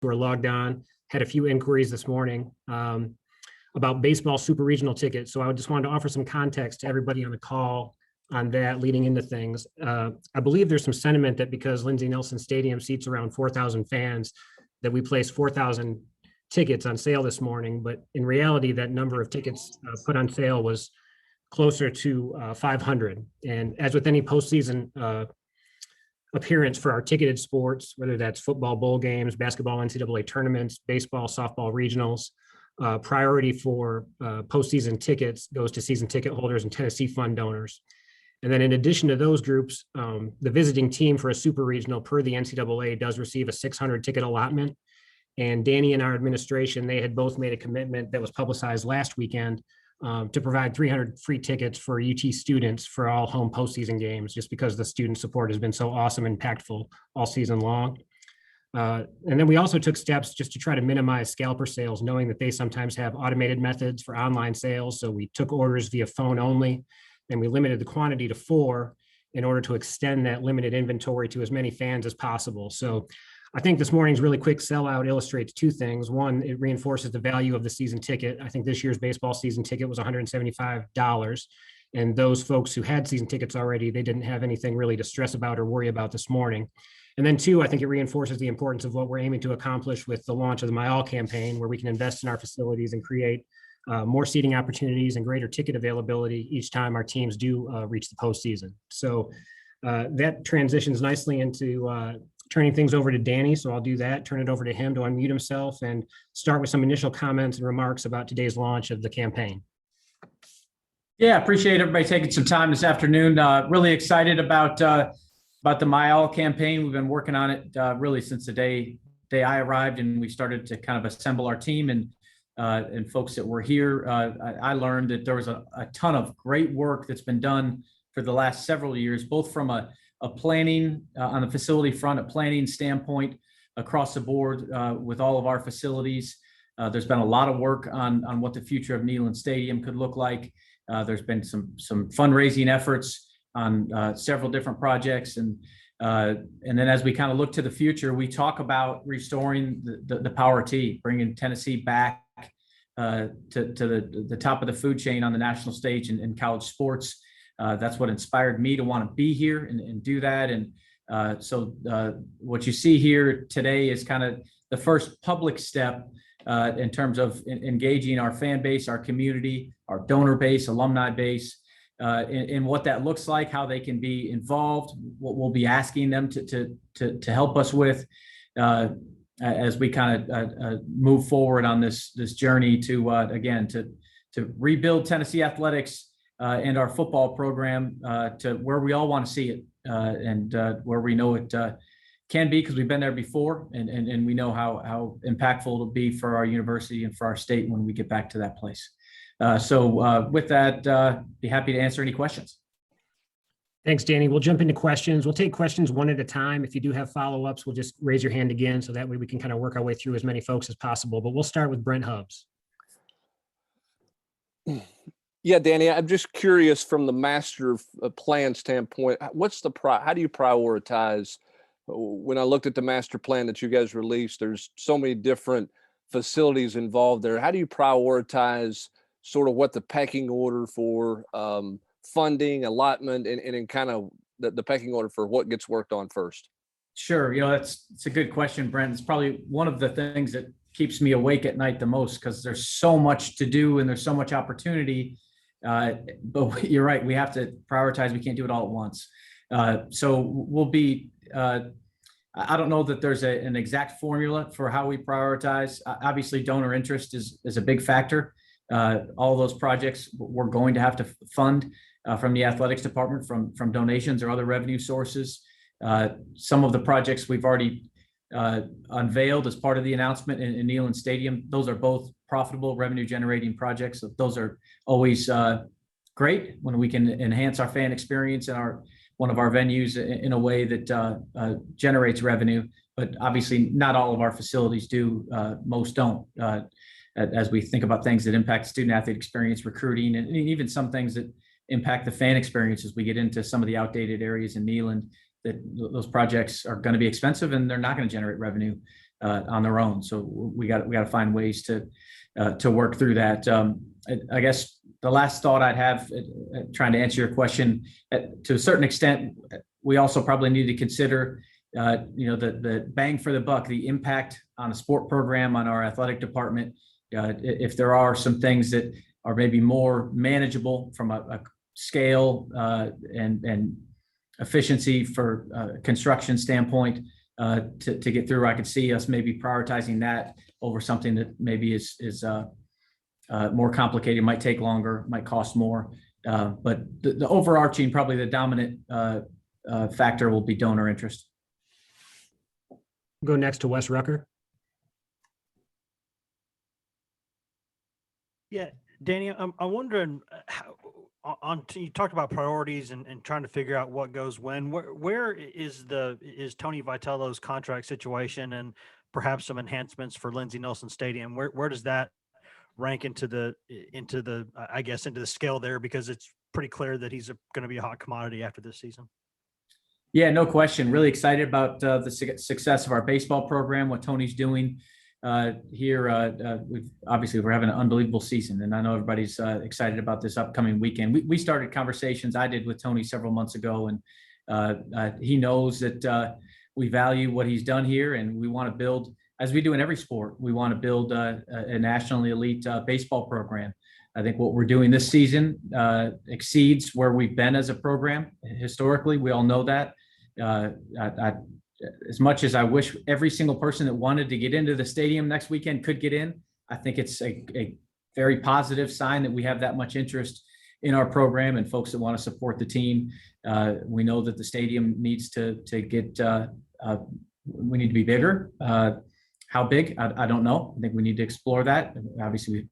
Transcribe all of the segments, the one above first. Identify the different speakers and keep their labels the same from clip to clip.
Speaker 1: who are logged on. Had a few inquiries this morning about baseball super regional tickets. So I just wanted to offer some context to everybody on the call on that leading into things. I believe there's some sentiment that because Lindsey Nelson Stadium seats around 4,000 fans, that we placed 4,000 tickets on sale this morning. But in reality, that number of tickets put on sale was closer to 500. And as with any postseason appearance for our ticketed sports, whether that's football bowl games, basketball NCAA tournaments, baseball, softball regionals, priority for postseason tickets goes to season ticket holders and Tennessee fund donors. And then in addition to those groups, the visiting team for a super regional per the NCAA does receive a 600 ticket allotment. And Danny and our administration, they had both made a commitment that was publicized last weekend to provide 300 free tickets for UT students for all home postseason games, just because the student support has been so awesome and impactful all season long. And then we also took steps just to try to minimize scalper sales, knowing that they sometimes have automated methods for online sales. So we took orders via phone only, and we limited the quantity to 4 in order to extend that limited inventory to as many fans as possible. So I think this morning's really quick sellout illustrates 2 things. One, it reinforces the value of the season ticket. I think this year's baseball season ticket was $175. And those folks who had season tickets already, they didn't have anything really to stress about or worry about this morning. And then 2, I think it reinforces the importance of what we're aiming to accomplish with the launch of the My All campaign, where we can invest in our facilities and create more seating opportunities and greater ticket availability each time our teams do reach the postseason. So that transitions nicely into turning things over to Danny. So I'll do that, turn it over to him to unmute himself and start with some initial comments and remarks about today's launch of the campaign.
Speaker 2: Yeah, appreciate everybody taking some time this afternoon. Really excited about the My All campaign. We've been working on it really since the day I arrived, and we started to kind of assemble our team and folks that were here. I learned that there was a ton of great work that's been done for the last several years, both from a planning on the facility front, a planning standpoint across the board with all of our facilities. There's been a lot of work on what the future of Neyland Stadium could look like. There's been some fundraising efforts on several different projects. And then as we kind of look to the future, we talk about restoring the Power T, bringing Tennessee back to the top of the food chain on the national stage in college sports. That's what inspired me to want to be here and do that. And so what you see here today is kind of the first public step in terms of engaging our fan base, our community, our donor base, alumni base, in what that looks like, how they can be involved, what we'll be asking them to help us with as we kind of move forward on this journey to again to rebuild Tennessee athletics and our football program to where we all want to see it and where we know it can be, because we've been there before, and we know how impactful it'll be for our university and for our state when we get back to that place. So with that, be happy to answer any questions.
Speaker 1: Thanks, Danny. We'll jump into questions. We'll take questions one at a time. If you do have follow-ups, we'll just raise your hand again, so that way we can kind of work our way through as many folks as possible. But we'll start with Brent Hubbs.
Speaker 3: Yeah, Danny, I'm just curious from the master plan standpoint, what's how do you prioritize? When I looked at the master plan that you guys released, there's so many different facilities involved there. How do you prioritize sort of what the pecking order for funding, allotment, and kind of the pecking order for what gets worked on first?
Speaker 2: Sure. It's a good question, Brent. It's probably one of the things that keeps me awake at night the most, because there's so much to do and there's so much opportunity. But you're right, we have to prioritize. We can't do it all at once. So we'll be, I don't know that there's an exact formula for how we prioritize. Obviously, donor interest is a big factor. All those projects we're going to have to fund from the athletics department, from donations or other revenue sources. Some of the projects we've already unveiled as part of the announcement in Neyland Stadium, those are both profitable revenue generating projects. So those are always great when we can enhance our fan experience in one of our venues in a way that generates revenue. But obviously not all of our facilities do, most don't. As we think about things that impact student athlete experience, recruiting, and even some things that impact the fan experience as we get into some of the outdated areas in Neyland, that those projects are going to be expensive and they're not going to generate revenue. on their own. So we got to find ways to work through that. I guess the last thought I'd have, trying to answer your question, to a certain extent, we also probably need to consider, the bang for the buck, the impact on a sport program, on our athletic department. If there are some things that are maybe more manageable from a scale and efficiency for construction standpoint to get through, I could see us maybe prioritizing that over something that maybe is more complicated, might take longer, might cost more. But the overarching, probably the dominant factor will be donor interest.
Speaker 1: Go next to Wes Rucker.
Speaker 4: Yeah, Danny, I'm wondering you talked about priorities and trying to figure out what goes when. Where is Tony Vitello's contract situation and perhaps some enhancements for Lindsey Nelson Stadium? Where does that rank into the scale there? Because it's pretty clear that he's going to be a hot commodity after this season. Yeah,
Speaker 2: no question. Really excited about the success of our baseball program, what Tony's doing here. We're having an unbelievable season, and I know everybody's excited about this upcoming weekend. We started conversations I did with Tony several months ago, and he knows that we value what he's done here, and we want to build, as we do in every sport, we want to build a nationally elite baseball program. I think what we're doing this season exceeds where we've been as a program historically. We all know that. As much as I wish every single person that wanted to get into the stadium next weekend could get in, I think it's a very positive sign that we have that much interest in our program and folks that want to support the team. We know that the stadium needs to get, we need to be bigger. How big? I don't know. I think we need to explore that. Obviously,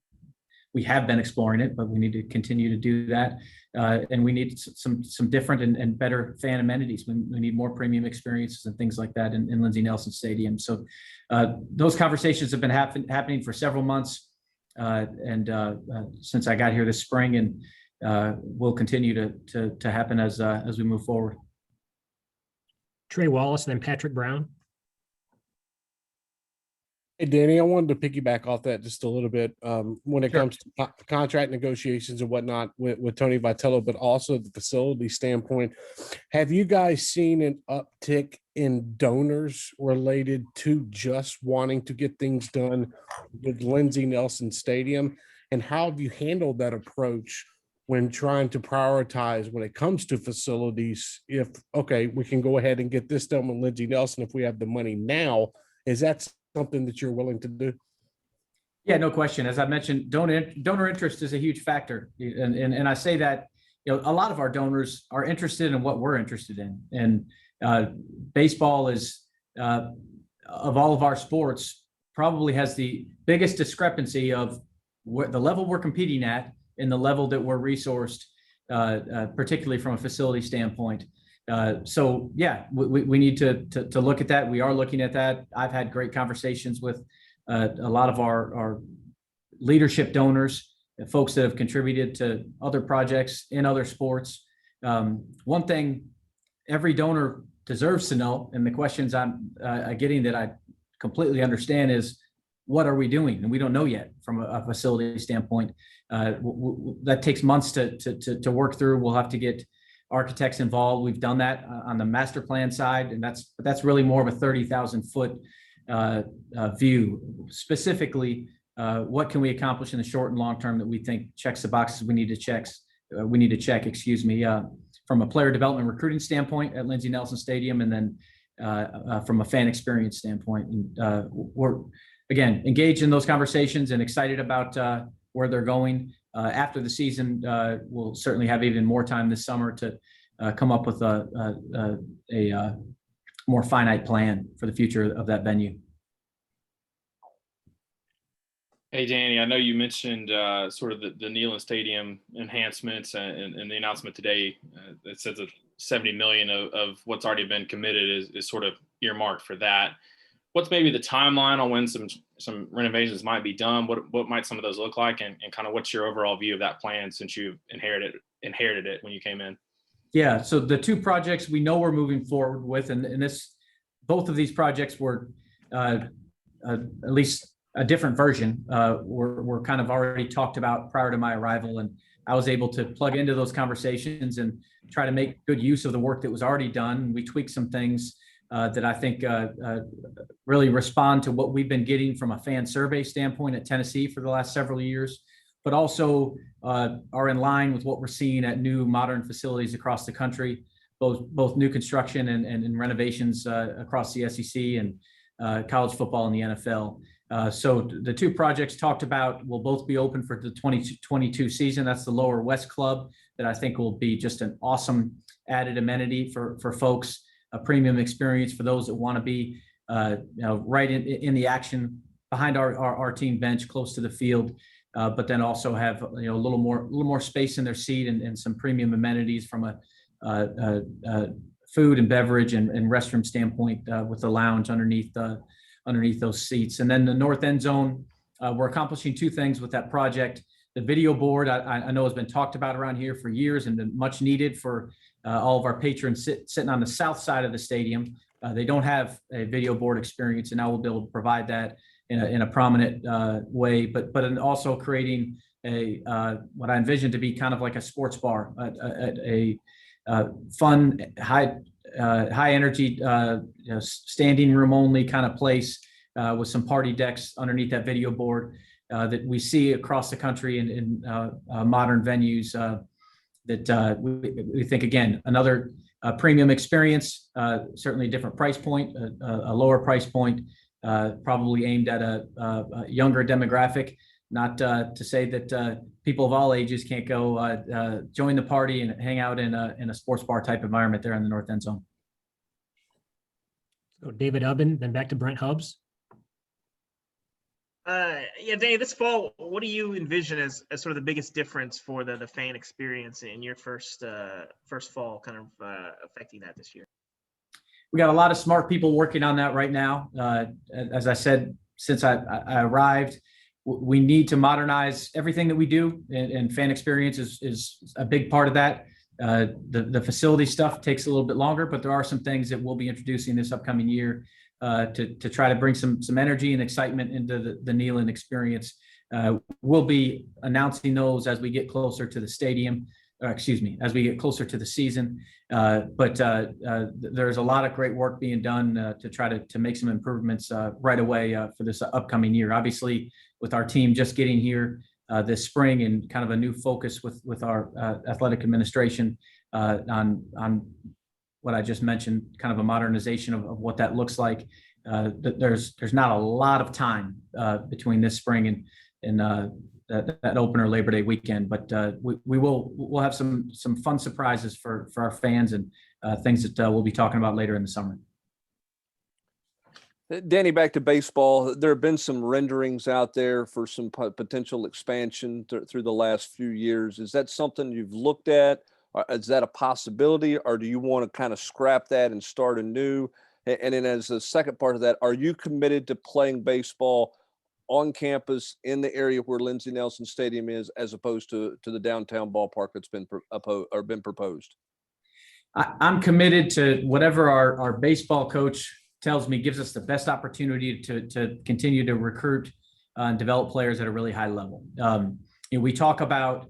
Speaker 2: we have been exploring it, but we need to continue to do that. And we need some different and better fan amenities. We need more premium experiences and things like that in Lindsey Nelson Stadium. So those conversations have been happening for several months, and since I got here this spring, and will continue to happen as we move forward.
Speaker 1: Trey Wallace, and then Patrick Brown.
Speaker 5: Hey, Danny, I wanted to piggyback off that just a little bit when it comes to contract negotiations and whatnot with Tony Vitello, but also the facility standpoint. Have you guys seen an uptick in donors related to just wanting to get things done with Lindsey Nelson Stadium? And how have you handled that approach when trying to prioritize when it comes to facilities? If, okay, we can go ahead and get this done with Lindsey Nelson if we have the money now, is that something that you're willing to do?
Speaker 2: Yeah, no question. As I mentioned, donor interest is a huge factor. And I say that, a lot of our donors are interested in what we're interested in. And baseball is, of all of our sports, probably has the biggest discrepancy of the level we're competing at and the level that we're resourced, particularly from a facility standpoint. So yeah, we need to look at that. We are looking at that. I've had great conversations with a lot of our leadership donors, folks that have contributed to other projects in other sports. One thing every donor deserves to know, and the questions I'm getting that I completely understand, is what are we doing? And we don't know yet from a facility standpoint. That takes months to work through. We'll have to get architects involved. We've done that on the master plan side, and that's really more of a 30,000 foot view. Specifically, what can we accomplish in the short and long term that we think checks the boxes we need to check, from a player development recruiting standpoint at Lindsey Nelson Stadium, and then from a fan experience standpoint. And we're, again, engaged in those conversations and excited about where they're going. After the season, we'll certainly have even more time this summer to come up with a more finite plan for the future of that venue.
Speaker 6: Hey, Danny, I know you mentioned sort of the Neyland Stadium enhancements and the announcement today that says that $70 million of what's already been committed is sort of earmarked for that. What's maybe the timeline on when some renovations might be done? What might some of those look like, and kind of what's your overall view of that plan since you inherited it when you came in?
Speaker 2: Yeah, so the two projects we know we're moving forward with, and both of these projects were at least a different version were kind of already talked about prior to my arrival. And I was able to plug into those conversations and try to make good use of the work that was already done. We tweaked some things that I think really respond to what we've been getting from a fan survey standpoint at Tennessee for the last several years, but also are in line with what we're seeing at new modern facilities across the country, both new construction and renovations across the SEC and college football and the NFL. So the two projects talked about will both be open for the 2022 season. That's the Lower West Club that I think will be just an awesome added amenity for folks, a premium experience for those that want to be right in the action behind our team bench, close to the field, but then also have a little more space in their seat and some premium amenities from a food and beverage and restroom standpoint with the lounge underneath those seats. And then the north end zone, we're accomplishing two things with that project. The video board, I know has been talked about around here for years and been much needed for all of our patrons sitting on the south side of the stadium. They don't have a video board experience, and now we'll be able to provide that in a prominent way, but also creating what I envision to be kind of like a sports bar, a fun, high energy, standing room only kind of place with some party decks underneath that video board that we see across the country in modern venues. That we think, again, another premium experience, certainly a different price point, a lower price point, probably aimed at a younger demographic. Not to say that people of all ages can't go join the party and hang out in a sports bar type environment there in the north end zone.
Speaker 1: So David Ubben, then back to Brent Hubbs.
Speaker 7: Yeah, Danny, this fall, what do you envision as sort of the biggest difference for the fan experience in your first fall, kind of affecting that this year?
Speaker 2: We got a lot of smart people working on that right now. As I said, since I arrived, we need to modernize everything that we do, and fan experience is a big part of that. The facility stuff takes a little bit longer, but there are some things that we'll be introducing this upcoming year to try to bring some energy and excitement into the NIL experience. We'll be announcing those as we get closer to the stadium, as we get closer to the season. But there's a lot of great work being done to try to make some improvements right away for this upcoming year. Obviously, with our team just getting here this spring and kind of a new focus with our athletic administration on what I just mentioned, kind of a modernization of what that looks like. There's not a lot of time between this spring and that opener Labor Day weekend, but we'll have some fun surprises for our fans and things that we'll be talking about later in the summer.
Speaker 3: Danny, back to baseball. There have been some renderings out there for some potential expansion through the last few years. Is that something you've looked at? Is that a possibility, or do you want to kind of scrap that and start anew? And then as the second part of that, are you committed to playing baseball on campus in the area where Lindsey Nelson Stadium is, as opposed to the downtown ballpark that's been proposed?
Speaker 2: I'm committed to whatever our baseball coach tells me gives us the best opportunity to continue to recruit and develop players at a really high level. We talk about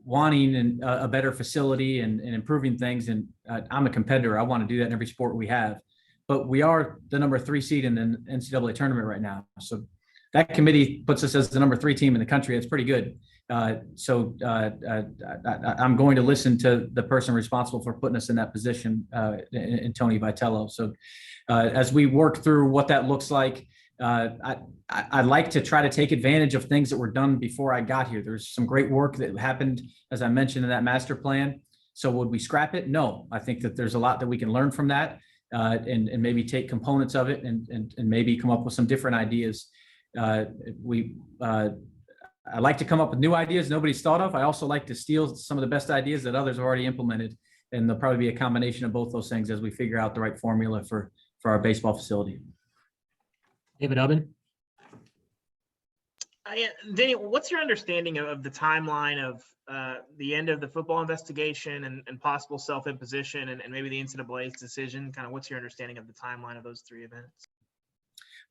Speaker 2: wanting a better facility and improving things, and I'm a competitor. I want to do that in every sport we have. But we are the number 3 seed in the NCAA tournament right now. So that committee puts us as the number 3 team in the country. It's pretty good. So I'm going to listen to the person responsible for putting us in that position, in Tony Vitello. So as we work through what that looks like, I'd like to try to take advantage of things that were done before I got here. There's some great work that happened, as I mentioned, in that master plan. So would we scrap it? No. I think that there's a lot that we can learn from that. And maybe take components of it and maybe come up with some different ideas. I like to come up with new ideas nobody's thought of. I also like to steal some of the best ideas that others have already implemented. And there'll probably be a combination of both those things as we figure out the right formula for our baseball facility.
Speaker 1: David Ubben.
Speaker 7: Danny, what's your understanding of the timeline of the end of the football investigation and possible self-imposition and maybe the NCAA's decision? Kind of what's your understanding of the timeline of those 3 events?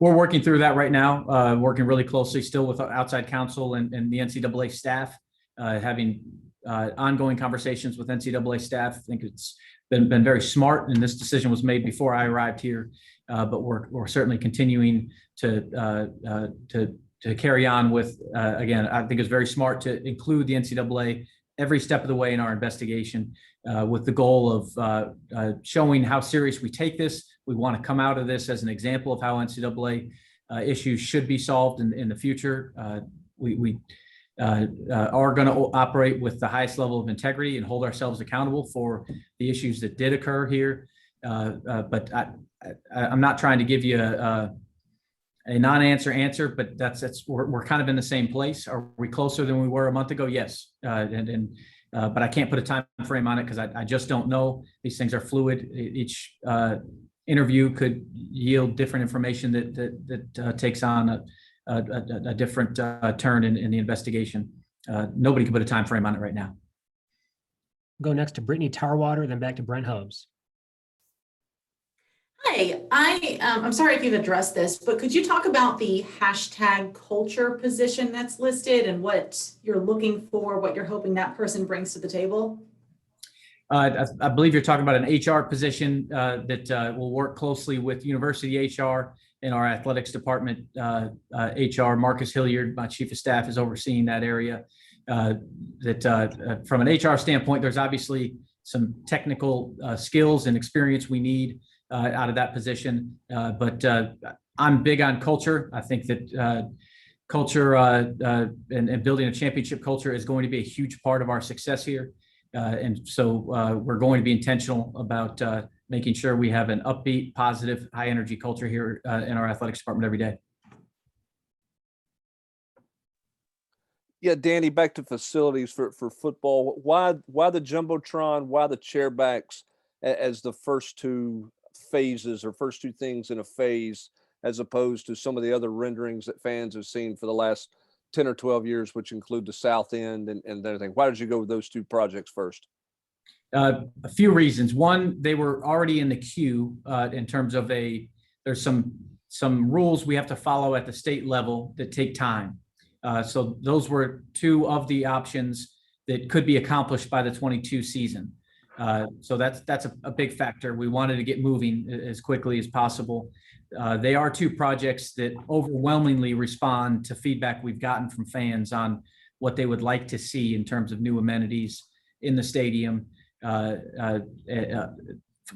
Speaker 2: we're working through that right now, working really closely still with outside counsel and the NCAA staff, having ongoing conversations with NCAA staff. I think it's been very smart, and this decision was made before I arrived here. But we're certainly continuing to carry on with, again, I think it's very smart to include the NCAA every step of the way in our investigation, with the goal of showing how serious we take this. We want to come out of this as an example of how NCAA issues should be solved in the future. We are going to operate with the highest level of integrity and hold ourselves accountable for the issues that did occur here. But I'm not trying to give you a non-answer answer, but we're kind of in the same place. Are we closer than we were a month ago? Yes. But I can't put a time frame on it because I just don't know. These things are fluid. Each interview could yield different information that takes on a different turn in the investigation. Nobody can put a time frame on it right now.
Speaker 1: Go next to Brittany Tarwater, then back to Brent Hubbs.
Speaker 8: Hi, I'm sorry if you've addressed this, but could you talk about the hashtag culture position that's listed and what you're looking for, what you're hoping that person brings to the table?
Speaker 2: I believe you're talking about an HR position that will work closely with university HR and our athletics department HR. Marcus Hilliard, my chief of staff, is overseeing that area. From an HR standpoint, there's obviously some technical skills and experience we need out of that position. But I'm big on culture. I think that culture and building a championship culture is going to be a huge part of our success here. And so we're going to be intentional about making sure we have an upbeat, positive, high energy culture here in our athletics department every day.
Speaker 3: Yeah, Danny, back to facilities for football. Why the Jumbotron? Why the chairbacks as the first two phases or first two things in a phase, as opposed to some of the other renderings that fans have seen for the last 10 or 12 years, which include the south end and everything? Why did you go with those two projects first?
Speaker 2: A few reasons. One, they were already in the queue in terms of there's some rules we have to follow at the state level that take time. So those were two of the options that could be accomplished by the 22 season. So that's a big factor. We wanted to get moving as quickly as possible. They are two projects that overwhelmingly respond to feedback we've gotten from fans on what they would like to see in terms of new amenities in the stadium.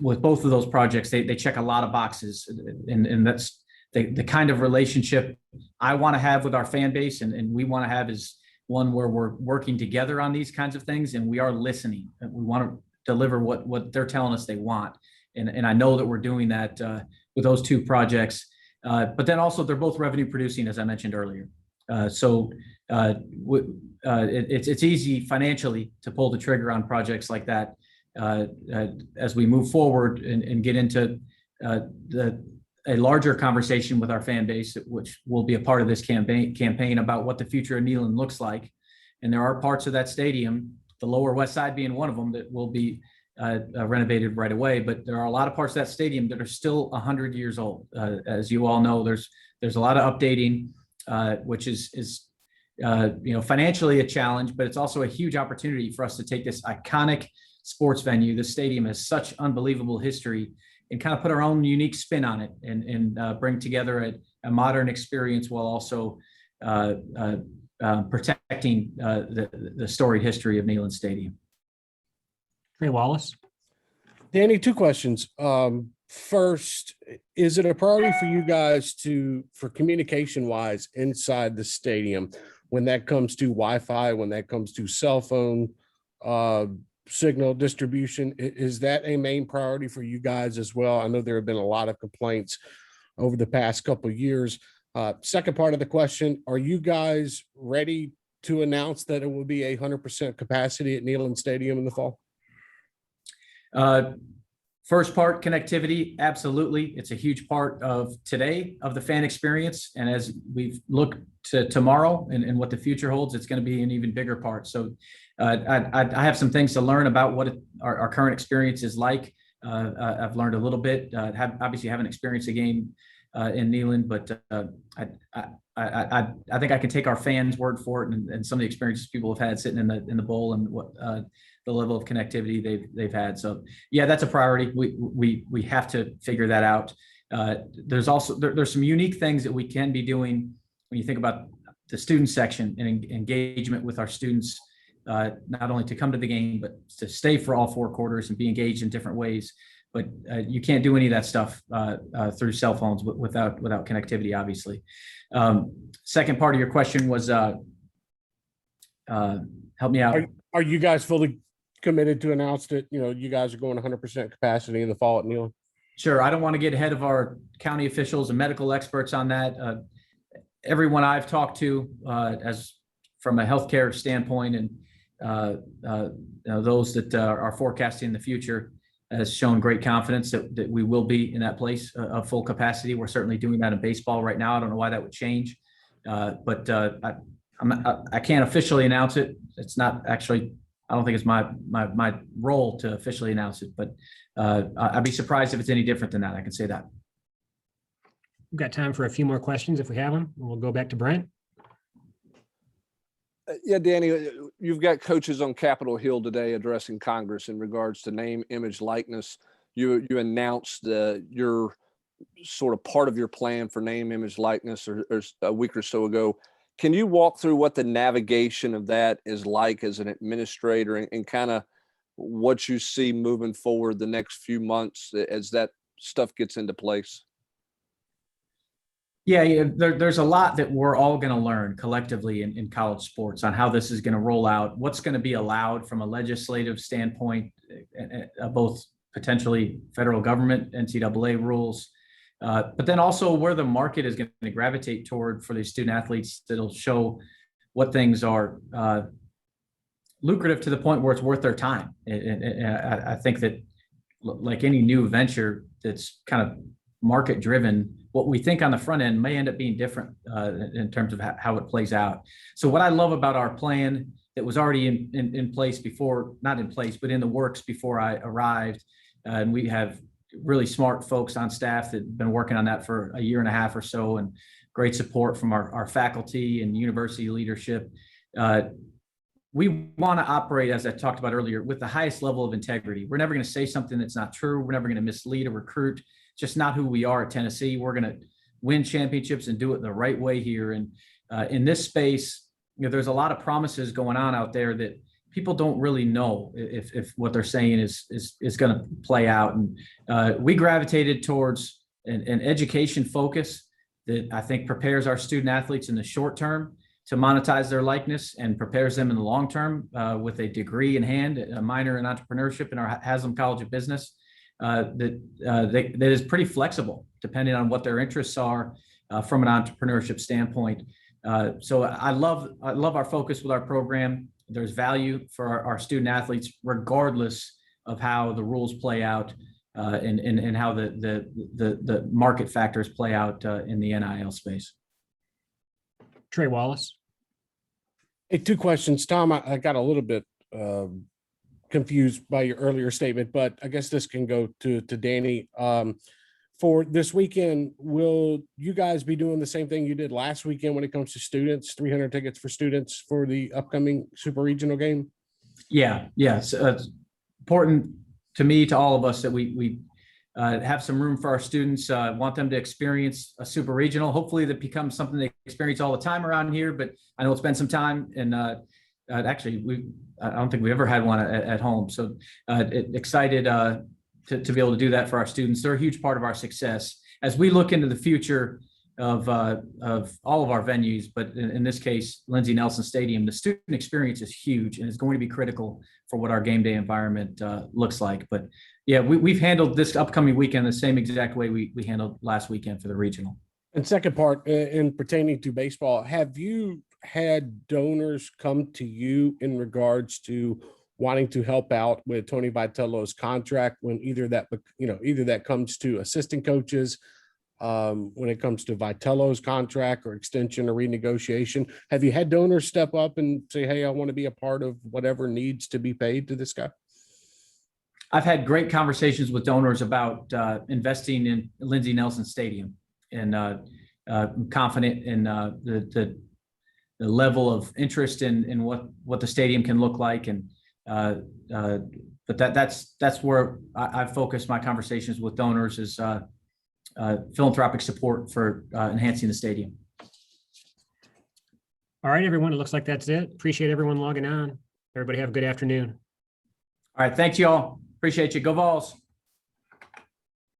Speaker 2: With both of those projects, they check a lot of boxes, and that's the kind of relationship I want to have with our fan base, and we want to have is one where we're working together on these kinds of things, and we are listening. We want to deliver what they're telling us they want, and I know that we're doing that with those two projects. But then also they're both revenue producing, as I mentioned earlier. So it's easy financially to pull the trigger on projects like that as we move forward and get into a larger conversation with our fan base, which will be a part of this campaign about what the future of Neyland looks like. And there are parts of that stadium, the lower west side being one of them, that will be renovated right away. But there are a lot of parts of that stadium that are still 100 years old. As you all know, there's a lot of updating, which is financially a challenge, but it's also a huge opportunity for us to take this iconic sports venue. This stadium has such unbelievable history, and kind of put our own unique spin on it and bring together a modern experience while also protecting the storied history of Neyland Stadium.
Speaker 1: Trey Wallace.
Speaker 5: Danny, two questions. First, is it a priority for you guys for communication wise inside the stadium when that comes to Wi-Fi, when that comes to cell phone signal distribution? Is that a main priority for you guys as well? I know there have been a lot of complaints over the past couple of years. Second part of the question, are you guys ready to announce that it will be 100% capacity at Neyland Stadium in the fall?
Speaker 2: First part, connectivity, absolutely. It's a huge part of today, of the fan experience. And as we look to tomorrow and what the future holds, it's going to be an even bigger part. So I have some things to learn about what our current experience is like. I've learned a little bit. Obviously haven't experienced a game in Neyland, but I think I can take our fans' word for it, and some of the experiences people have had sitting in the bowl, and what the level of connectivity they've had. So yeah, that's a priority. We have to figure that out. There's also there's some unique things that we can be doing when you think about the student section and engagement with our students, not only to come to the game, but to stay for all 4 quarters and be engaged in different ways. But you can't do any of that stuff through cell phones without connectivity, obviously. Second part of your question was, help me out.
Speaker 5: Are you guys fully committed to announce that, you guys are going 100% capacity in the fall at Neyland?
Speaker 2: Sure. I don't want to get ahead of our county officials and medical experts on that. Everyone I've talked to, as from a healthcare standpoint, and those that are forecasting the future, has shown great confidence that we will be in that place of full capacity. We're certainly doing that in baseball right now. I don't know why that would change, but I can't officially announce it. It's not actually, I don't think it's my role to officially announce it, but I'd be surprised if it's any different than that. I can say that.
Speaker 1: We've got time for a few more questions if we have them. We'll go back to Brent.
Speaker 3: Yeah, Danny, you've got coaches on Capitol Hill today addressing Congress in regards to name, image, likeness. You announced your sort of part of your plan for name, image, likeness or a week or so ago. Can you walk through what the navigation of that is like as an administrator, and kind of what you see moving forward the next few months as that stuff gets into place?
Speaker 2: Yeah, there's a lot that we're all going to learn collectively in college sports on how this is going to roll out, what's going to be allowed from a legislative standpoint, both potentially federal government, NCAA rules, but then also where the market is going to gravitate toward for these student athletes that'll show what things are lucrative to the point where it's worth their time. And I think that, like any new venture that's kind of market driven, what we think on the front end may end up being different in terms of how it plays out. So what I love about our plan that was already in place before, not in place, but in the works before I arrived, and we have really smart folks on staff that have been working on that for a year and a half or so, and great support from our faculty and university leadership. We want to operate, as I talked about earlier, with the highest level of integrity. We're never going to say something that's not true. We're never going to mislead a recruit. Just not who we are at Tennessee. We're going to win championships and do it the right way here. And in this space, there's a lot of promises going on out there that people don't really know if what they're saying is going to play out. And we gravitated towards an education focus that I think prepares our student athletes in the short term to monetize their likeness, and prepares them in the long term with a degree in hand, a minor in entrepreneurship in our Haslam College of Business. That is pretty flexible depending on what their interests are from an entrepreneurship standpoint. So I love our focus with our program. There's value for our student athletes, regardless of how the rules play out and how the market factors play out in the NIL space.
Speaker 1: Trey Wallace.
Speaker 5: Hey, 2 questions. Tom, I got a little bit confused by your earlier statement, but I guess this can go to Danny. For this weekend, will you guys be doing the same thing you did last weekend when it comes to students, 300 tickets for students for the upcoming super regional game? Yeah. Yes. It's important to me, to all of us, that we have some room for our students, want them to experience a super regional. Hopefully that becomes something they experience all the time around here, but I know it's been some time, and actually I don't think we ever had one at home. So excited to be able to do that for our students. They're a huge part of our success as we look into the future of all of our venues, but in this case, Lindsey Nelson Stadium. The student experience is huge, and it's going to be critical for what our game day environment looks like. But yeah, we've handled this upcoming weekend the same exact way we handled last weekend for the regional. And second part, in pertaining to baseball, have you had donors come to you in regards to wanting to help out with Tony Vitello's contract, when either that comes to assistant coaches, when it comes to Vitello's contract or extension or renegotiation? Have you had donors step up and say, hey, I want to be a part of whatever needs to be paid to this guy? I've had great conversations with donors about investing in Lindsey Nelson Stadium
Speaker 2: I'm confident in the level of interest in what the stadium can look like. And but that's where I've focused my conversations with donors is philanthropic support for enhancing the stadium.
Speaker 1: All right, everyone, it looks like that's it. Appreciate everyone logging on. Everybody have a good afternoon.
Speaker 2: All right, thanks y'all. Appreciate you. Go Vols.